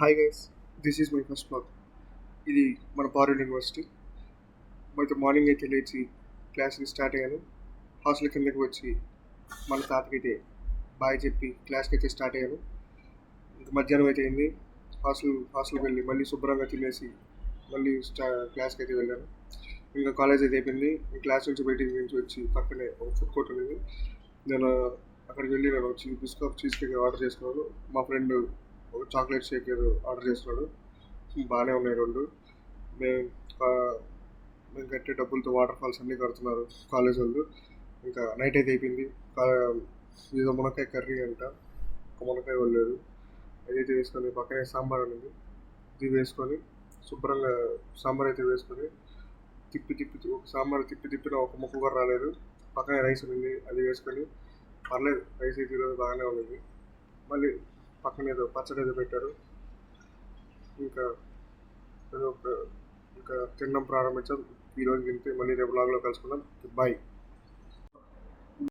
Hi guys, this is my first blog. ఇది మన Parul university. అయితే మార్నింగ్ అయితే లేచి క్లాస్కి స్టార్ట్ అయ్యాను. హాస్టల్ కిందకి వచ్చి మన తాతకైతే బాయ్ చెప్పి క్లాస్కి అయితే స్టార్ట్ అయ్యాను. ఇంకా మధ్యాహ్నం అయితే అయింది. హాస్టల్కి వెళ్ళి మళ్ళీ శుభ్రంగా తినేసి మళ్ళీ క్లాస్కి అయితే వెళ్ళాను. ఇంకా కాలేజ్ అయితే అయిపోయింది. క్లాస్ నుంచి బయటికి నుంచి వచ్చి పక్కనే ఒక ఫుడ్ కోర్ట్ ఉంది. నేను అక్కడికి వెళ్ళి నేను వచ్చి బిస్కప్ చీజ్ కేక్ ఆర్డర్ చేసుకున్నాను. మా ఫ్రెండ్ ఒక చాక్లెట్ షేక్ ఏదో ఆర్డర్ చేస్తున్నాడు. బాగానే ఉన్నాయి రెండు. మేము ఆ, మేము కట్టే డబ్బులతో వాటర్ ఫాల్స్ అన్నీ కడుతున్నారు కాలేజ్ వాళ్ళు. ఇంకా నైట్ అయితే అయిపోయింది. ఏదో మునక్కాయ కర్రీ అంట, ఒక మునక్కాయ వెళ్ళలేదు. అదైతే వేసుకొని పక్కనే సాంబార్ అనేది ఇది వేసుకొని శుభ్రంగా సాంబార్ అయితే వేసుకొని ఒక సాంబార్ తిప్పిన ఒక ముక్క కూడా రాలేదు. పక్కనే రైస్ ఉంది, అది వేసుకొని పర్లేదు, రైస్ అయితే ఈరోజు బాగానే ఉంది. మళ్ళీ పక్కన ఏదో పచ్చడి ఏదో పెట్టారు. ఇంకా ఏదో ఇంకా తినడం ప్రారంభించాం. ఈరోజు తింటే మళ్ళీ రేపు లాగ్లో కలుసుకుందాం. బాయ్.